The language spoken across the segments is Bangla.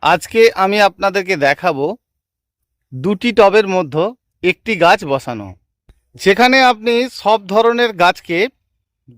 আজকে আমি আপনাদেরকে দেখাবো দুটি টবের মধ্যে একটি গাছ বসানো, যেখানে আপনি সব ধরনের গাছকে,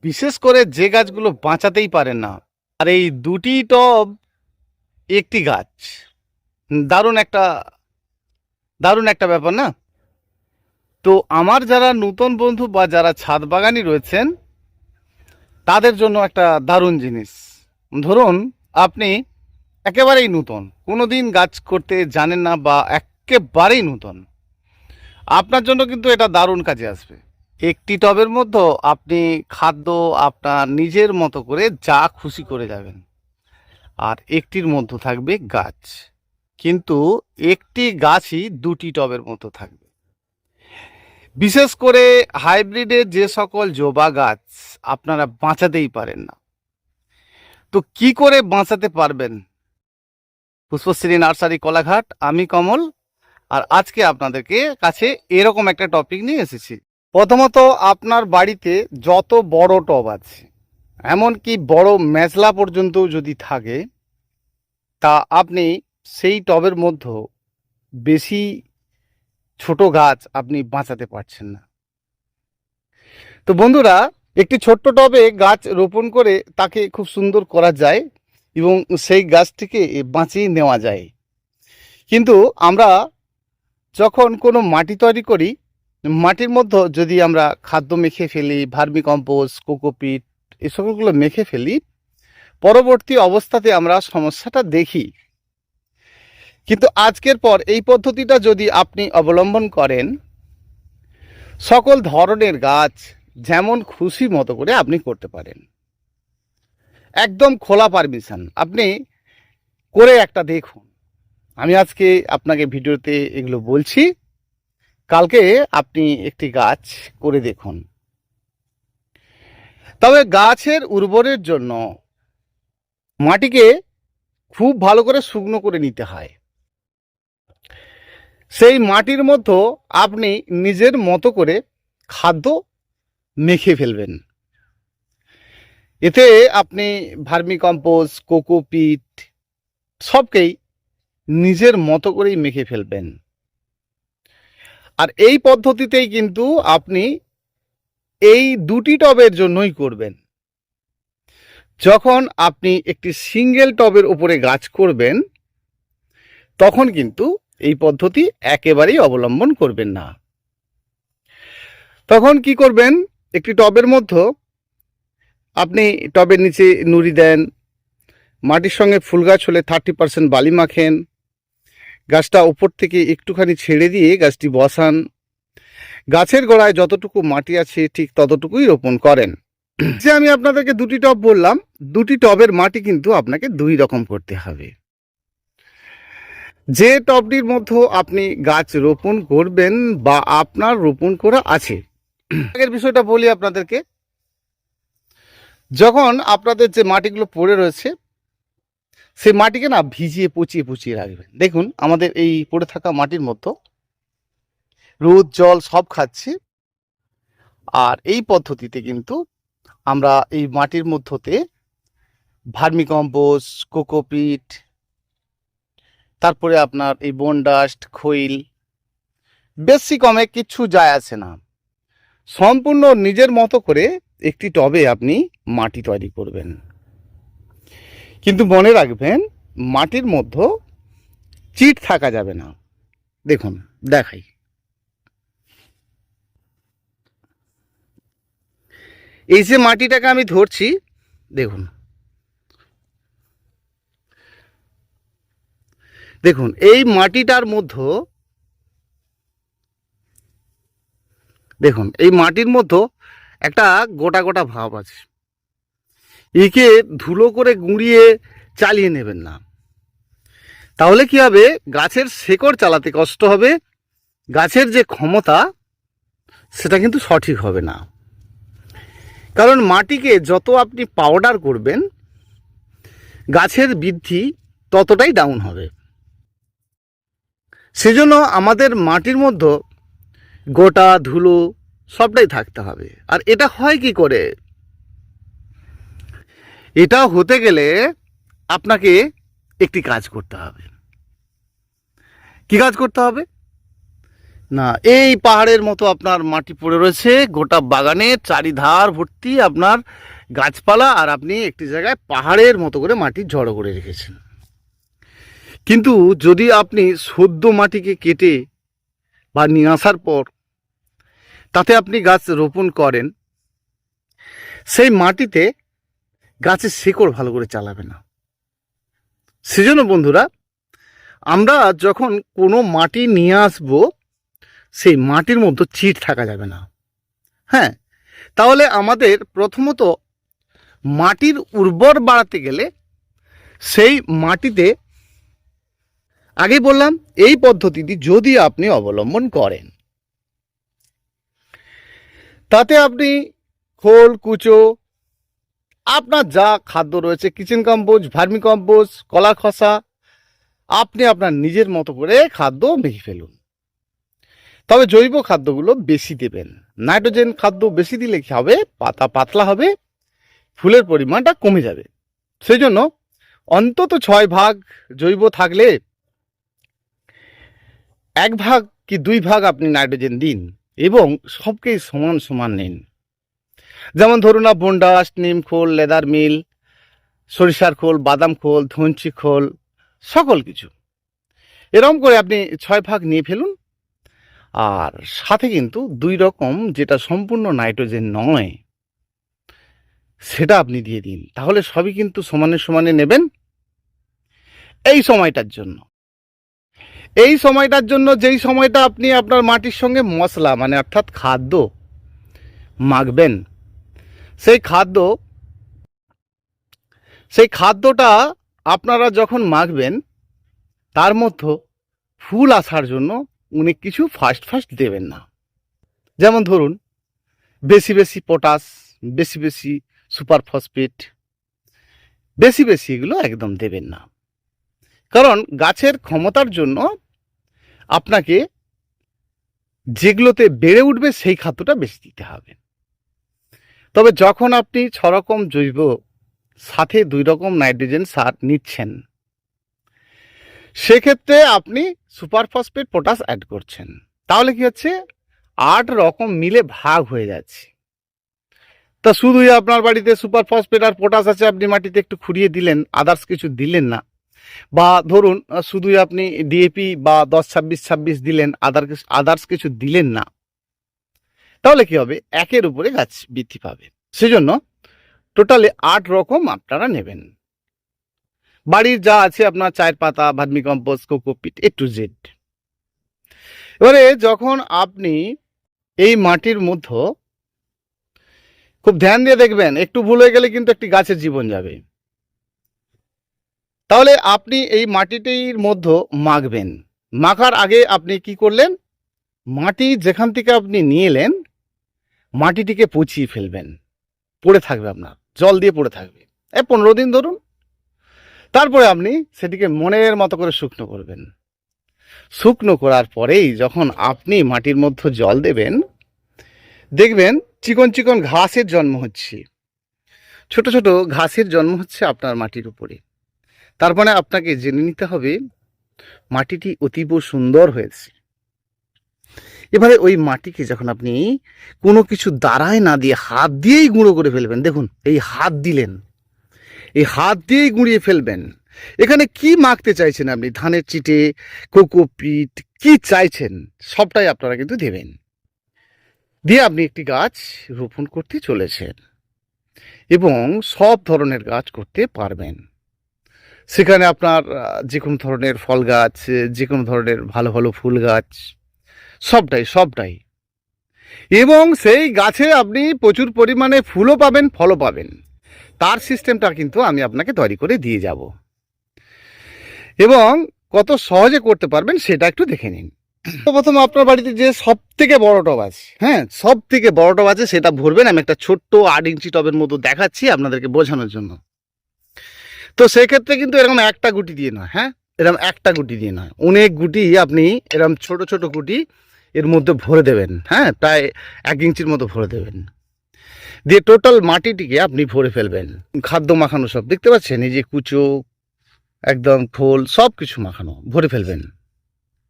বিশেষ করে যে গাছগুলো বাঁচাতেই পারেন না। আর এই দুটি টব একটি গাছ, দারুণ একটা দারুণ একটা ব্যাপার না? তো আমার যারা নতুন বন্ধু বা যারা ছাদ বাগানি রয়েছেন তাদের জন্য একটা দারুণ জিনিস। ধরুন আপনি একেবারেই নতুন, কোনোদিন গাছ করতে জানেন না বা একেবারেই নতুন, আপনার জন্য কিন্তু এটা দারুণ কাজে আসবে। একটি টবের মধ্যে আপনি খাদ্য আপনার নিজের মতো করে যা খুশি করে যাবেন, আর একটির মধ্যে থাকবে গাছ। কিন্তু একটি গাছই দুটি টবের মতো থাকবে। বিশেষ করে হাইব্রিডের যে সকল জবা গাছ আপনারা বাঁচাতেই পারেন না, তো কি করে বাঁচাতে পারবেন? পুষ্পশ্রী নার্সারি কোলাঘাট, আমি কমল। আর আজকে আপনাদেরকে কাছে এরকম একটা টপিক নিয়ে এসেছি। প্রথমত, আপনার বাড়িতে যত বড় টব আছে, এমনকি বড় মেজলা পর্যন্ত যদি থাকে, তা আপনি সেই টবের মধ্যে বেশি ছোট গাছ আপনি বাঁচাতে পারছেন না। তো বন্ধুরা, একটি ছোট্ট টবে গাছ রোপণ করে তাকে খুব সুন্দর করা যায় এবং সেই গাছটিকে বাঁচিয়ে নেওয়া যায়। কিন্তু আমরা যখন কোনো মাটি তৈরি করি, মাটির মধ্যে যদি আমরা খাদ্য মেখে ফেলি, ভার্মি কম্পোস্ট, কোকোপিট, এই সকলগুলো মেখে ফেলি, পরবর্তী অবস্থাতে আমরা সমস্যাটা দেখি। কিন্তু আজকের পর এই পদ্ধতিটা যদি আপনি অবলম্বন করেন, সকল ধরনের গাছ যেমন খুশি মতো করে আপনি করতে পারেন। একদম খোলা পারমিশন, আপনি করে একটা দেখুন। আমি আজকে আপনাকে ভিডিওতে এগুলো বলছি, কালকে আপনি একটি গাছ করে দেখুন। তবে গাছের উর্বরের জন্য মাটিকে খুব ভালো করে শুকনো করে নিতে হয়। সেই মাটির মধ্যে আপনি নিজের মতো করে খাদ্য মেখে ফেলবেন। এতে আপনি ভার্মি কম্পোস্ট, কোকোপিট সবকেই নিজের মতো করেই মেখে ফেলবেন। আর এই পদ্ধতিতেই কিন্তু আপনি এই দুটি টবের জন্যই করবেন। যখন আপনি একটি সিঙ্গেল টবের উপরে গাছ করবেন, তখন কিন্তু এই পদ্ধতি একেবারেই অবলম্বন করবেন না। তখন কি করবেন, একটি টবের মধ্যে আপনি টবের নিচে নুড়ি দেন, মাটির সঙ্গে ফুল গাছ হলে 30% বালি মাখেন, গাছটা উপর থেকে একটুখানি ছেড়ে দিয়ে গাছটি বসান, গাছের গোড়ায় যতটুকু মাটি আছে ঠিক ততটুকুই রোপণ করেন। যে আমি আপনাদেরকে দুটি টব বললাম, দুটি টবের মাটি কিন্তু আপনাকে দুই রকম করতে হবে। যে টবটির মধ্যে আপনি গাছ রোপণ করবেন বা আপনার রোপণ করা আছে, আগের বিষয়টা বলি আপনাদেরকে। যখন আপনাদের যে মাটিগুলো পড়ে রয়েছে, সেই মাটিকে না ভিজিয়ে পচিয়ে রাখবেন। দেখুন আমাদের এই পড়ে থাকা মাটির মধ্যে রোদ জল সব খাচ্ছে। আর এই পদ্ধতিতে কিন্তু আমরা এই মাটির মধ্যতে ভার্মি কম্পোস্ট, কোকোপিট, তারপরে আপনার এই বনডাস্ট, খৈল, বেশি কমে কিচ্ছু যায় আসে না। সম্পূর্ণ নিজের মতো করে একটি টবে আপনি মাটি তৈরি করবেন। কিন্তু মনে রাখবেন, মাটির মধ্যে চিট থাকা যাবে না। দেখুন দেখাই, এই যে মাটিটাকে আমি ধরছি, দেখুন দেখুন এই মাটিটার মধ্যে, দেখুন এই মাটির মধ্যে একটা গোটা গোটা ভাব আছে। একে ধুলো করে গুঁড়িয়ে চালিয়ে নেবেন না, তাহলে কি হবে, গাছের শেকড় চালাতে কষ্ট হবে, গাছের যে ক্ষমতা সেটা কিন্তু সঠিক হবে না। কারণ মাটিকে যত আপনি পাউডার করবেন, গাছের বৃদ্ধি ততটাই ডাউন হবে। সেজন্য আমাদের মাটির মধ্যে গোটা ধুলো সবটাই থাকতে হবে। আর এটা হয় কি করে? এটা হতে গেলে আপনাকে একটি কাজ করতে হবে। কি কাজ করতে হবে না, এই পাহাড়ের মতো আপনার মাটি পড়ে রয়েছে, গোটা বাগানের চারিধার ভর্তি আপনার গাছপালা, আর আপনি একটি জায়গায় পাহাড়ের মতো করে মাটি জড়ো করে রেখেছেন। কিন্তু যদি আপনি সদ্য মাটিকে কেটে বা নিয়ে আসার পর তাতে আপনি গাছ রোপণ করেন, সেই মাটিতে গাছের শিকড় ভালো করে চালাবে না। সেজন্য বন্ধুরা, আমরা যখন কোনো মাটি নিয়ে আসব, সেই মাটির মধ্যে চিট থাকা যাবে না। হ্যাঁ, তাহলে আমাদের প্রথমত মাটির উর্বর বাড়াতে গেলে সেই মাটিতে, আগেই বললাম, এই পদ্ধতিটি যদি আপনি অবলম্বন করেন, তাতে আপনি খোল কুচো, আপনার যা খাদ্য রয়েছে, কিচেন কম্পোস্ট, ভার্মি কম্পোস্ট, কলা খসা, আপনি আপনার নিজের মতো করে খাদ্য মেখে ফেলুন। তবে জৈব খাদ্যগুলো বেশি দেবেন। নাইট্রোজেন খাদ্য বেশি দিলে কি হবে, পাতা পাতলা হবে, ফুলের পরিমাণটা কমে যাবে। সেই জন্য অন্তত 6 ভাগ জৈব থাকলে 1 ভাগ কি 2 ভাগ আপনি নাইট্রোজেন দিন, এবং সবকেই সমান সমান নিন। যেমন ধরুন না, বনডাস্ট, নিম খোল, লেদার মিল, সরিষার খোল, বাদাম খোল, ধনচি খোল, সকল কিছু এরকম করে আপনি 6 ভাগ নিয়ে ফেলুন। আর সাথে কিন্তু 2 রকম, যেটা সম্পূর্ণ নাইট্রোজেন নয়, সেটা আপনি দিয়ে দিন। তাহলে সবই কিন্তু সমানে সমানে নেবেন। এই সময়টার জন্য, যেই সময়টা আপনি আপনার মাটির সঙ্গে মশলা মানে অর্থাৎ খাদ্য মাখবেন, সেই খাদ্যটা আপনারা যখন মাখবেন, তার মধ্যে ফুল আসার জন্য অনেক কিছু ফার্স্ট দেবেন না। যেমন ধরুন, বেশি বেশি পটাশ, বেশি বেশি সুপার ফসফেট, বেশি এগুলো একদম দেবেন না। কারণ গাছের ক্ষমতার জন্য আপনাকে যেগুলোতে বেড়ে উঠবে সেই খাদ্যটা বেশি দিতে হবে। তবে যখন আপনি 6 রকম জৈব সাথে 2 রকম নাইট্রোজেন সার নিচ্ছেন, সেক্ষেত্রে আপনি সুপার ফসফেট, পটাশ অ্যাড করছেন। তাহলে কি হচ্ছে, 8 রকম মিলে ভাগ হয়ে যাচ্ছে। তা শুধুই আপনার বাড়িতে সুপার ফসফেট আর পটাশ আছে, আপনি মাটিতে একটু খুঁড়িয়ে দিলেন, আদার্স কিছু দিলেন না। বা ধরুন শুধুই আপনি ডিএপি বা 10-26-26 দিলেন, আদার্স কিছু দিলেন না, তাহলে কি হবে, একের উপরে গাছ বৃদ্ধি পাবে। সেজন্য টোটালি 8 রকম আপনারা নেবেন। বাড়ির যা আছে আপনার চায়ের পাতা, vermi compost, cocopeat, A to Z। এবারে যখন আপনি এই মাটির মধ্যে খুব ধ্যান দিয়ে দেখবেন, একটু ভুল হয়ে গেলে কিন্তু একটি গাছের জীবন যাবে। তাহলে আপনি এই মাটিটির মধ্যে মাখবেন। মাখার আগে আপনি কি করলেন, মাটি যেখান থেকে আপনি নিয়ে এলেন, মাটিটিকে পচিয়ে ফেলবেন। পড়ে থাকবে, আপনার জল দিয়ে পড়ে থাকবে 15 দিন ধরুন। তারপরে আপনি সেটিকে মনের মতো করে শুকনো করবেন। শুকনো করার পরেই যখন আপনি মাটির মধ্যে জল দেবেন, দেখবেন চিকন চিকন ঘাসের জন্ম হচ্ছে, ছোট ছোট ঘাসের জন্ম হচ্ছে আপনার মাটির উপরে। তার মানে আপনাকে জেনে নিতে হবে মাটিটি অতীব সুন্দর হয়েছে। এবারে ওই মাটিকে যখন আপনি কোনো কিছু দ্বারায় না দিয়ে হাত দিয়েই গুঁড়ো করে ফেলবেন, দেখুন এই হাত দিলেন, এই হাত দিয়েই গুঁড়িয়ে ফেলবেন। এখানে কি মাখতে চাইছেন আপনি, ধানের চিটে, কোকোপিট, কি চাইছেন সবটাই আপনারা কিন্তু দেবেন। দিয়ে আপনি একটি গাছ রোপণ করতে চলেছেন, এবং সব ধরনের গাছ করতে পারবেন। সেখানে আপনার যে কোনো ধরনের ফল গাছ, যে কোনো ধরনের ভালো ভালো ফুল গাছ, সবটাই। এবং সেই গাছে আপনি প্রচুর পরিমাণে ফুলও পাবেন, ফলও পাবেন। তার সিস্টেমটা কিন্তু আমি আপনাকে তৈরি করে দিয়ে যাব, এবং কত সহজে করতে পারবেন সেটা একটু দেখে নিন। প্রথম আপনার বাড়িতে যে সব থেকে বড় টব আছে, হ্যাঁ সব থেকে বড় টব আছে, সেটা ভরবেন। আমি একটা ছোট্ট 8 ইঞ্চি টবের মতো দেখাচ্ছি আপনাদেরকে বোঝানোর জন্য। তো সেক্ষেত্রে কিন্তু এরকম একটা গুটি দিয়ে নয়, হ্যাঁ এরকম একটা গুটি দিয়ে নয়, অনেক গুটি আপনি এরকম ছোট ছোট গুটি এর মধ্যে ভরে দেবেন। হ্যাঁ, প্রায় 1 ইঞ্চির মতো ভরে দেবেন। দিয়ে টোটাল মাটিটিকে আপনি ভরে ফেলবেন। খাদ্য মাখানো সব দেখতে পাচ্ছেন, এই যে কুচো, একদম খোল সব কিছু মাখানো ভরে ফেলবেন,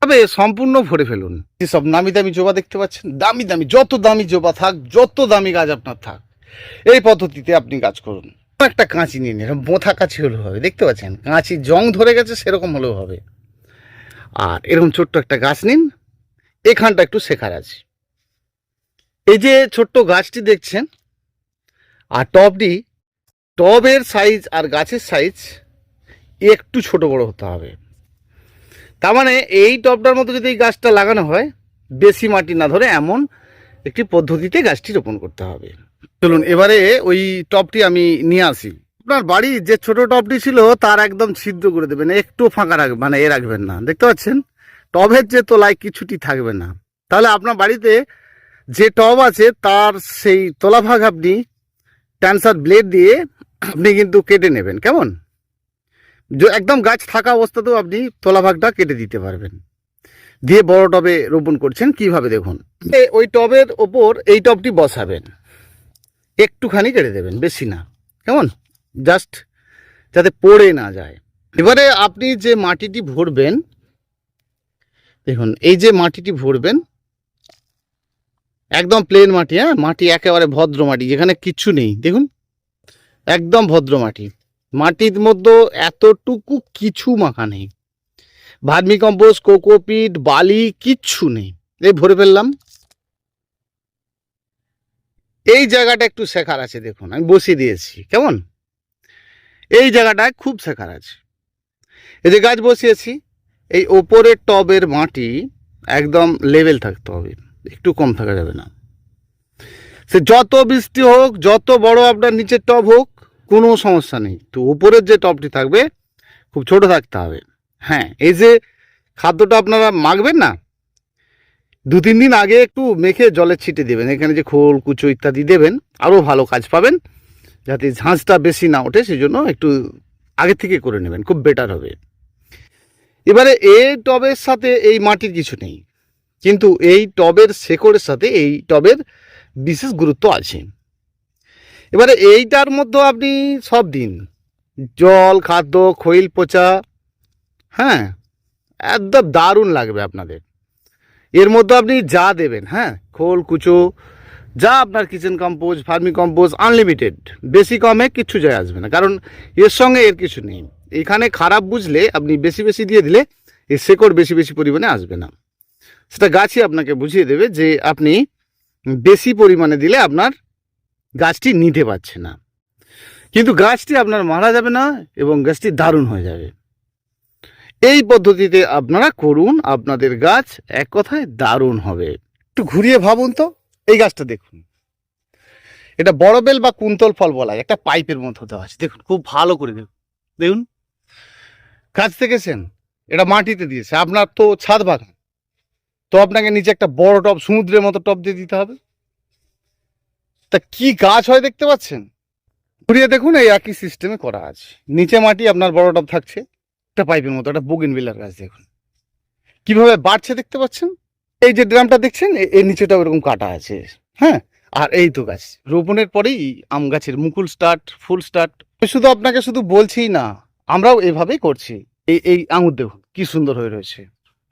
তবে সম্পূর্ণ ভরে ফেলুন। সব নামি দামি জবা দেখতে পাচ্ছেন, দামি দামি, যত দামি জবা থাক, যত দামি গাছ আপনার থাক, এই পদ্ধতিতে আপনি কাজ করুন। একটা কাঁচি নিয়ে নিন, বোঁথা কাঁচি হলেও হবে, দেখতে পাচ্ছেন কাঁচি জং ধরে গেছে সেরকম হলেও হবে। আর এরকম ছোট্ট একটা গাছ নিন, এখানটা একটু শেখার আছে। এই যে ছোট্ট গাছটি দেখছেন আর টবটি, টবের সাইজ আর গাছের সাইজ একটু ছোট বড় হতে হবে। তার মানে এই টবটার মতো যদি এই গাছটা লাগানো হয়, বেশি মাটি না ধরে এমন একটি পদ্ধতিতে গাছটি রোপণ করতে হবে। চলুন এবারে ওই টবটি আমি নিয়ে আসি। আপনার বাড়ির যে ছোট টবটি ছিল তার একদম ছিদ্র করে দেবেন, একটু ফাঁকা রাখবেন, মানে এ রাখবেন না। দেখতে পাচ্ছেন টবের যে তলায় কিছুটি থাকবে না, তাহলে আপনার বাড়িতে যে টব আছে তার সেই তলা ভাগ আপনি ট্যান্সার ব্লেড দিয়ে আপনি কিন্তু কেটে নেবেন। কেমন, একদম গাছ থাকা অবস্থাতেও আপনি তলা ভাগটা কেটে দিতে পারবেন। দিয়ে বড় টবে রোপণ করছেন কিভাবে দেখুন। ওই টবের ওপর এই টবটি বসাবেন, একটুখানি কেটে দেবেন, বেশি না। কেমন, জাস্ট যাতে পড়ে না যায়। এবারে আপনি যে মাটিটি ভরবেন, দেখুন এই যে মাটিটি ভরবেন একদম প্লেন মাটি, হ্যাঁ মাটি একেবারে ভদ্র মাটি, যেখানে কিচ্ছু নেই। দেখুন একদম ভদ্র মাটি, মাটির মধ্যে এতটুকু কিছু মাখা নেই, ভার্মি কম্পোস্ট, কোকোপিট, বালি কিচ্ছু নেই। এই ভরে ফেললাম। এই জায়গাটা একটু শেখার আছে, দেখুন আমি বসিয়ে দিয়েছি। কেমন, এই জায়গাটায় খুব শেখার আছে। এই যে গাছ বসিয়েছি, এই ওপরের টবের মাটি একদম লেভেল থাকতে হবে, একটু কম থাকা যাবে না। সে যত বৃষ্টি হোক, যত বড় আপনার নিচের টব হোক, কোনো সমস্যা নেই, তো উপরের যে টবটি থাকবে খুব ছোট থাকতে হবে। হ্যাঁ, এই যে খাদ্যটা আপনারা মাখবেন না, 2-3 দিন আগে একটু মেখে জলে ছিটে দেবেন। এখানে যে খোল কুচো ইত্যাদি দেবেন, আরও ভালো কাজ পাবেন। যাতে ঝাঁঝটা বেশি না ওঠে সেই জন্য একটু আগে থেকে করে নেবেন, খুব বেটার হবে। এবারে এই টবের সাথে এই মাটির কিছু নেই, কিন্তু এই টবের শেকড়ের সাথে এই টবের বিশেষ গুরুত্ব আছে। এবারে এইটার মধ্যে আপনি সব দিন জল, খাদ্য, খৈল পচা, হ্যাঁ একদম দারুণ লাগবে আপনাদের। এর মধ্যে আপনি যা দেবেন, হ্যাঁ খোল কুচো যা আপনার kitchen compose, Fermi compose unlimited, বেশি কমে কিচ্ছু যায় আসবে না, কারণ এর সঙ্গে এর কিছু নেই। এখানে খারাপ বুঝলে আপনি বেশি বেশি দিয়ে দিলে এর শেকড় বেশি বেশি পরিমাণে আসবে না, সেটা গাছই আপনাকে বুঝিয়ে দেবে যে আপনি বেশি পরিমাণে দিলে আপনার গাছটি নিতে পারছে না। কিন্তু গাছটি আপনার মারা যাবে না এবং গাছটি দারুণ হয়ে যাবে। এই পদ্ধতিতে আপনারা করুন, আপনাদের গাছ এক কথায় দারুণ হবে। একটু ঘুরিয়ে ভাবুন তো, এই গাছটা দেখুন, এটা বড় বেল বা কুন্তল ফল বলা হয়, একটা পাইপের মধ্যে দেওয়া আছে। দেখুন খুব ভালো করে দেখুন, দেখুন গাছ দেখেছেন, এটা মাটিতে দিয়েছে। আপনার তো ছাদ বাগান, তো আপনাকে নিচে একটা বড় টব, সমুদ্রের মতো টব দিয়ে দিতে হবে। তা কি গাছ হয় দেখতে পাচ্ছেন, ঘুরিয়ে দেখুন এই একই সিস্টেমে করা আছে। নিচে মাটি, আপনার বড় টব থাকছে, একটা পাইপের মতো একটা বোগেনভিলার গাছ দেখুন কিভাবে বাড়ছে দেখতে পাচ্ছেন। এই যে ড্রামটা দেখছেন এর নিচেটা ওরকম কাটা আছে, হ্যাঁ। আর এই তো গাছ রোপণের পরেই আম গাছের মুকুল স্টার্ট, ফুল স্টার্ট। শুধু আপনাকে শুধু বলছি না, আমরাও এভাবেই করছি। এই আঙুর দেখুন কি সুন্দর হয়ে রয়েছে,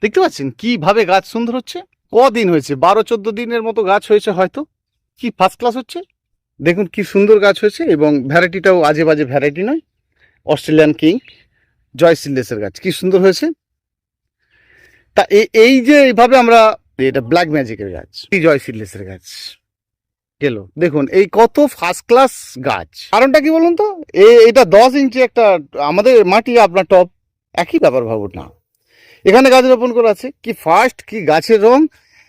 দেখতে পাচ্ছেন কিভাবে গাছ সুন্দর হচ্ছে। কদিন হয়েছে, 12-14 দিনের মতো গাছ হয়েছে হয়তো, কি ফার্স্ট ক্লাস হচ্ছে। দেখুন কি সুন্দর গাছ হয়েছে, এবং ভ্যারাইটিটাও আজে বাজে ভ্যারাইটি নয়, অস্ট্রেলিয়ান কিং জয় সিললেসের গাছ কি সুন্দর হয়েছে। তা এই যে এইভাবে আমরা, এটা ব্ল্যাক ম্যাজিকের গাছ, জয় সিডলেসের গাছ গেল। দেখুন এই কত ফার্স্ট ক্লাস গাছ। কারণটা কি বলুন তো, এটা 10 ইঞ্চি একটা আমাদের মাটি, আপনার টপ, একই ব্যাপার ভাবুন না। এখানে গাছ রোপণ করা আছে, কি ফার্স্ট, কি গাছের রং,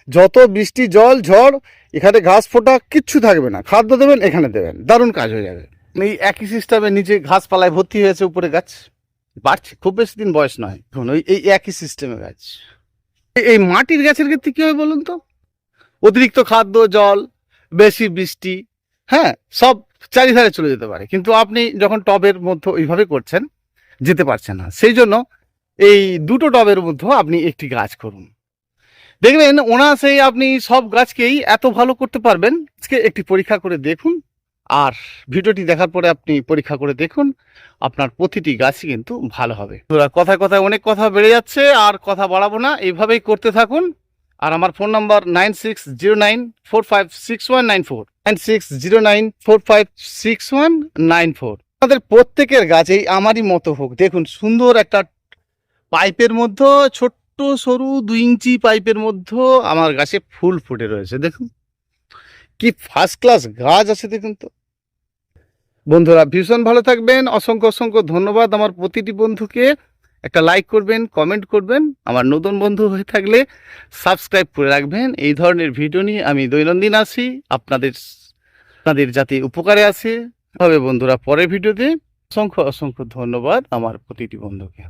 যত বৃষ্টি জল ঝড় এখানে ঘাস ফোটা কিচ্ছু থাকবে না। খাদ্য দেবেন, এখানে দেবেন, দারুণ কাজ হয়ে যাবে। এই একই সিস্টেমে নিচে ঘাস পালায় ভর্তি হয়েছে, উপরে গাছ বাড়ছে, খুব বেশি দিন বয়স নয়। দেখুন এই একই সিস্টেমে গাছ। এই মাটির গাছের ক্ষেত্রে কি হবে বলুন তো, অতিরিক্ত খাদ্য, জল, বেশি বৃষ্টি, হ্যাঁ সব চারিধারে চলে যেতে পারে, কিন্তু আপনি যখন টবের মধ্যে ওইভাবে করছেন যেতে পারছেন না। সেই জন্য এই দুটো টবের মধ্যে আপনি একটি গাছ করুন, দেখবেন ওনার সেই আপনি সব গাছকেই এত ভালো করতে পারবেন। আজকে একটি পরীক্ষা করে দেখুন, আর ভিডিওটি দেখার পরে আপনি পরীক্ষা করে দেখুন, আপনার প্রতিটি গাছই কিন্তু ভালো হবে। কথায় কথায় অনেক কথা বেড়ে যাচ্ছে, আর কথা বাড়াবো না, এইভাবেই করতে থাকুন। আর আমার ফোন নাম্বার 9609456194, 9609456194। আমাদের প্রত্যেকের গাছ এই আমারই মতো হোক। দেখুন সুন্দর একটা পাইপের মধ্যে, ছোট্ট সরু 2 ইঞ্চি পাইপের মধ্যে আমার গাছে ফুল ফুটে রয়েছে। দেখুন কি ফার্স্ট ক্লাস গাছ আছে, দেখুন তো। বন্ধুরা ভীষণ ভালো থাকবেন, অসংখ্য অসংখ্য ধন্যবাদ আমার প্রতিটি বন্ধুকে। একটা লাইক করবেন, কমেন্ট করবেন, আমার নতুন বন্ধু হয়ে থাকলে সাবস্ক্রাইব করে রাখবেন। এই ধরনের ভিডিও নিয়ে আমি দৈনন্দিন আসি, আপনাদের আপনাদের যাতে উপকারে আসে। হবে বন্ধুরা পরের ভিডিওতে। অসংখ্য অসংখ্য ধন্যবাদ আমার প্রতিটি বন্ধুকে।